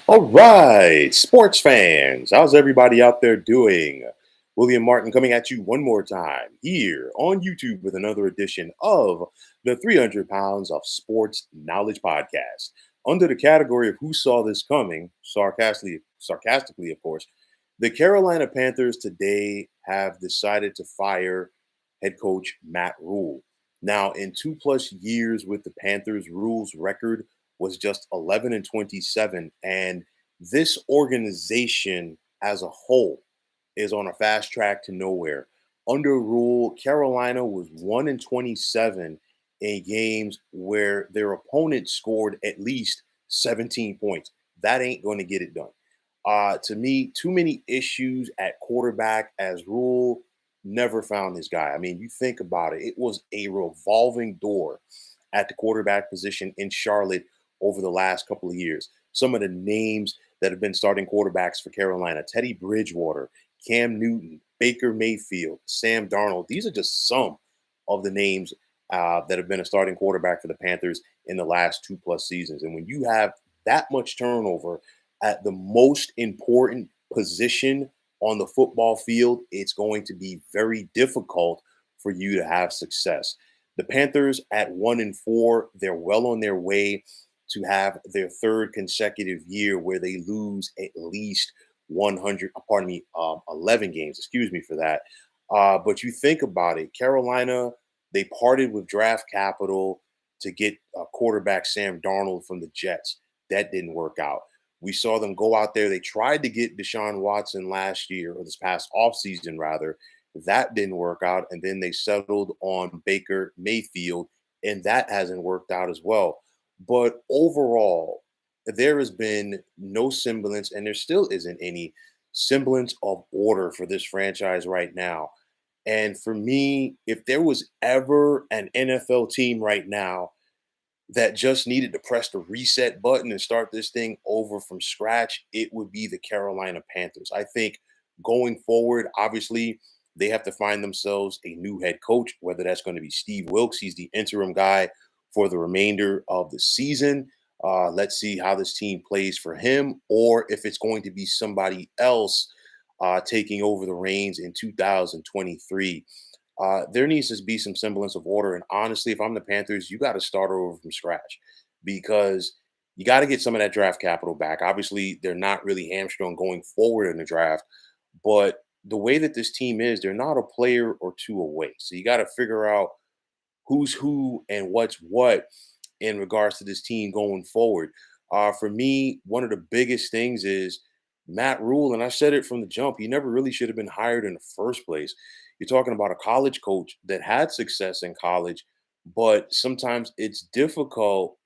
All right, sports fans, how's everybody out there doing? William Martin coming at you one more time here on YouTube with another edition of the 300 Pounds of Sports Knowledge Podcast. Under the category of who saw this coming, sarcastically, of course, the Carolina Panthers today have decided to fire head coach Matt Rhule. Now, in 2+ years with the Panthers, Rhule's record was just 11 and 27, and this organization as a whole is on a fast track to nowhere. Under Rule, Carolina was 1 and 27 in games where their opponent scored at least 17 points. That ain't going to get it done. To me, too many issues at quarterback as Rule never found this guy. I mean, you think about it, it was a revolving door at the quarterback position in Charlotte over the last couple of years. Some of the names that have been starting quarterbacks for Carolina: Teddy Bridgewater, Cam Newton, Baker Mayfield, Sam Darnold. These are just some of the names that have been a starting quarterback for the Panthers in the last 2+ seasons. And when you have that much turnover at the most important position on the football field, it's going to be very difficult for you to have success. The Panthers at 1 and 4, they're well on their way to have their third consecutive year where they lose at least 11 games. Excuse me for that. But you think about it, Carolina, they parted with draft capital to get quarterback Sam Darnold from the Jets. That didn't work out. We saw them go out there. They tried to get Deshaun Watson last year, or this past offseason, rather. That didn't work out. And then they settled on Baker Mayfield, and that hasn't worked out as well. But overall, there has been no semblance, and there still isn't any semblance of order for this franchise right now. And for me, if there was ever an NFL team right now that just needed to press the reset button and start this thing over from scratch, it would be the Carolina Panthers. I think going forward, obviously, they have to find themselves a new head coach, whether that's going to be Steve Wilks. He's the interim guy for the remainder of the season. Let's see how this team plays for him, or if it's going to be somebody else taking over the reins in 2023. There needs to be some semblance of order. And honestly, if I'm the Panthers, you got to start over from scratch because you got to get some of that draft capital back. Obviously, they're not really hamstrung going forward in the draft, but the way that this team is, they're not a player or two away. So you got to figure out who's who and what's what in regards to this team going forward. For me, one of the biggest things is Matt Rhule, and I said it from the jump, he never really should have been hired in the first place. You're talking about a college coach that had success in college, but sometimes it's difficult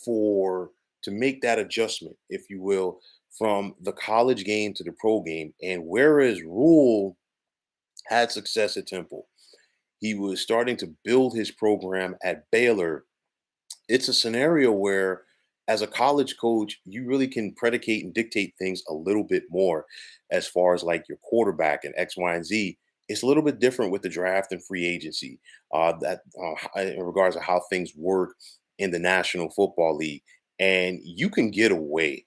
for to make that adjustment, if you will, from the college game to the pro game. And whereas Rule had success at Temple, he was starting to build his program at Baylor. It's a scenario where, as a college coach, you really can predicate and dictate things a little bit more as far as like your quarterback and X, Y, and Z. It's a little bit different with the draft and free agency in regards to how things work in the National Football League. And you can get away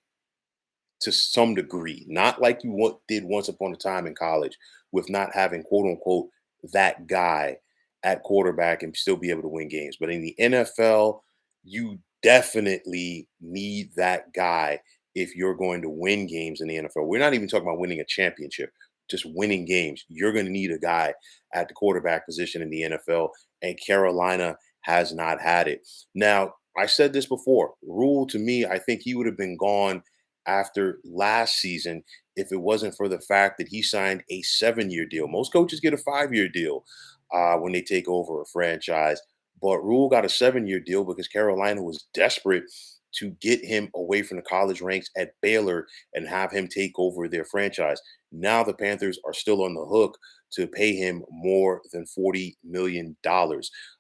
to some degree, not like you did once upon a time in college with not having quote unquote that guy at quarterback and still be able to win games. But in the NFL, you definitely need that guy if you're going to win games in the NFL. We're not even talking about winning a championship, just winning games. You're going to need a guy at the quarterback position in the NFL, and Carolina has not had it. Now, I said this before. Rule, to me, I think he would have been gone after last season if it wasn't for the fact that he signed a 7-year deal. Most coaches get a 5-year deal when they take over a franchise. But Rule got a 7-year deal because Carolina was desperate to get him away from the college ranks at Baylor and have him take over their franchise. Now the Panthers are still on the hook to pay him more than $40 million.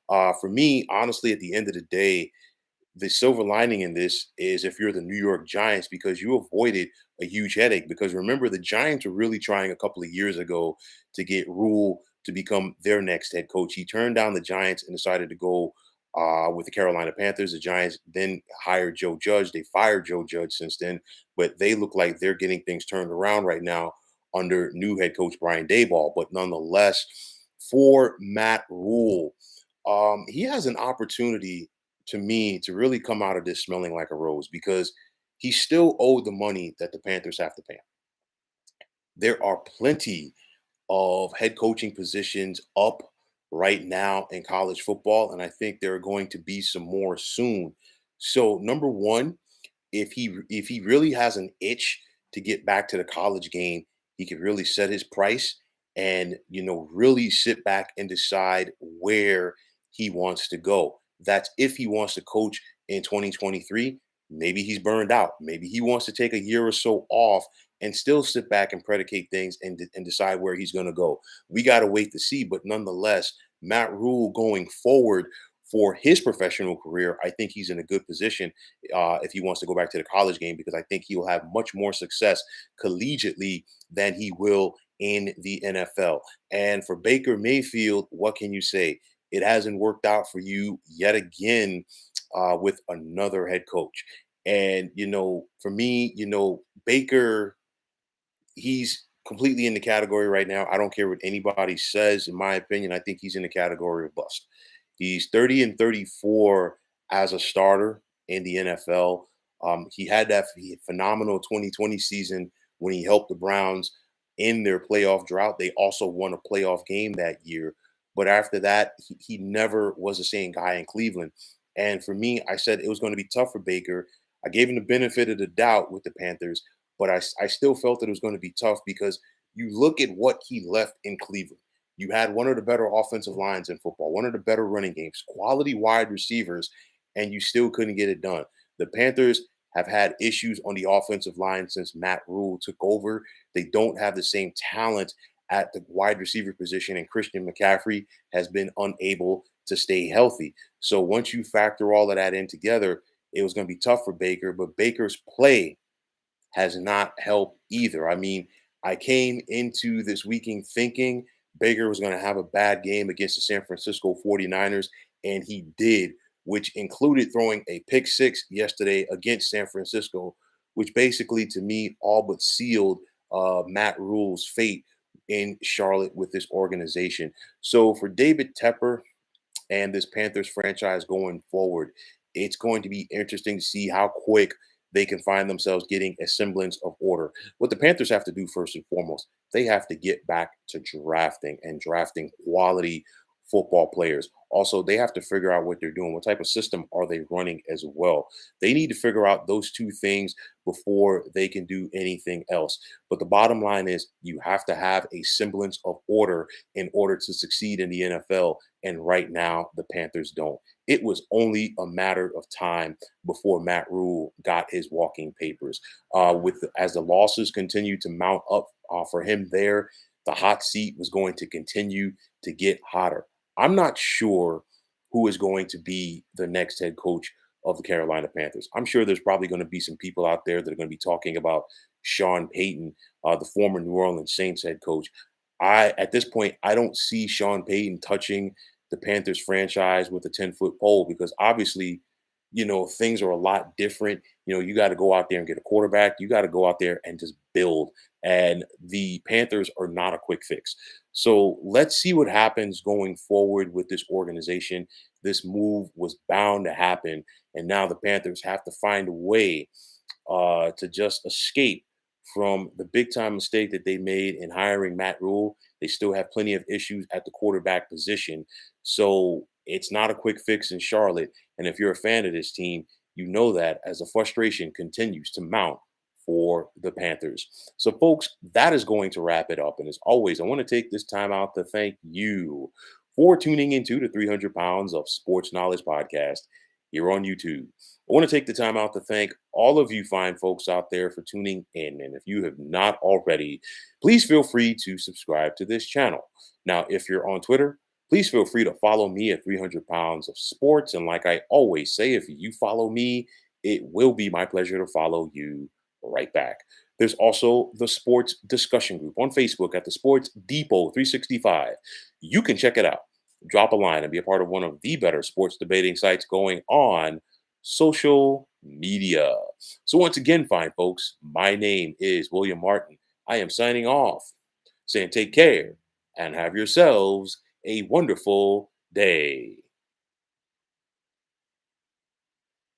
For me, honestly, at the end of the day, the silver lining in this is if you're the New York Giants, because you avoided a huge headache. Because remember, the Giants were really trying a couple of years ago to get Rule to become their next head coach. He turned down the Giants and decided to go with the Carolina Panthers. The Giants then hired Joe Judge. They fired Joe Judge since then, but they look like they're getting things turned around right now under new head coach Brian Daboll. But nonetheless, for Matt Rhule, he has an opportunity to me to really come out of this smelling like a rose because he still owed the money that the Panthers have to pay him. There are plenty of head coaching positions up right now in college football, and I think there are going to be some more soon. So, number one, if he really has an itch to get back to the college game, he could really set his price and really sit back and decide where he wants to go. That's if he wants to coach in 2023. Maybe he's burned out. Maybe he wants to take a year or so off and still sit back and predicate things and decide where he's going to go. We got to wait to see. But nonetheless, Matt Rhule going forward for his professional career, I think he's in a good position if he wants to go back to the college game because I think he will have much more success collegiately than he will in the NFL. And for Baker Mayfield, what can you say? It hasn't worked out for you yet again with another head coach. And, for me, Baker, he's completely in the category right now. I don't care what anybody says. In my opinion, I think he's in the category of bust. He's 30 and 34 as a starter in the NFL. He had that phenomenal 2020 season when he helped the Browns in their playoff drought. They also won a playoff game that year. But after that, he never was the same guy in Cleveland. And for me, I said it was going to be tough for Baker. I gave him the benefit of the doubt with the Panthers, but I still felt that it was going to be tough because you look at what he left in Cleveland. You had one of the better offensive lines in football, one of the better running games, quality wide receivers, and you still couldn't get it done. The Panthers have had issues on the offensive line since Matt Rhule took over. They don't have the same talent at the wide receiver position, and Christian McCaffrey has been unable to stay healthy. So once you factor all of that in together, it was going to be tough for Baker, but Baker's play has not helped either. I mean, I came into this weekend thinking Baker was going to have a bad game against the San Francisco 49ers, and he did, which included throwing a pick six yesterday against San Francisco, which basically, to me, all but sealed Matt Rhule's fate in Charlotte with this organization. So for David Tepper and this Panthers franchise going forward, it's going to be interesting to see how quick they can find themselves getting a semblance of order. What the Panthers have to do first and foremost, they have to get back to drafting and drafting quality football players. Also, they have to figure out what they're doing. What type of system are they running as well? They need to figure out those two things before they can do anything else. But the bottom line is you have to have a semblance of order in order to succeed in the NFL. And right now, the Panthers don't. It was only a matter of time before Matt Rhule got his walking papers. As the losses continue to mount up for him there, the hot seat was going to continue to get hotter. I'm not sure who is going to be the next head coach of the Carolina Panthers. I'm sure there's probably going to be some people out there that are going to be talking about Sean Payton, the former New Orleans Saints head coach. At this point, I don't see Sean Payton touching the Panthers franchise with a 10-foot pole because obviously, things are a lot different. You got to go out there and get a quarterback. You got to go out there and just build. And the Panthers are not a quick fix. So let's see what happens going forward with this organization. This move was bound to happen. And now the Panthers have to find a way to just escape from the big time mistake that they made in hiring Matt Rhule. They still have plenty of issues at the quarterback position. So it's not a quick fix in Charlotte. And if you're a fan of this team, you know that as the frustration continues to mount for the Panthers. So, folks, that is going to wrap it up. And as always, I want to take this time out to thank you for tuning into the 300 Pounds of Sports Knowledge podcast here on YouTube. I want to take the time out to thank all of you fine folks out there for tuning in. And if you have not already, please feel free to subscribe to this channel. Now, if you're on Twitter, please feel free to follow me at 300 Pounds of Sports. And like I always say, if you follow me, it will be my pleasure to follow you right back. There's also the sports discussion group on Facebook at the Sports Depot 365. You can check it out. Drop a line and be a part of one of the better sports debating sites going on social media. So, once again, fine folks, my name is William Martin. I am signing off, saying take care and have yourselves a wonderful day.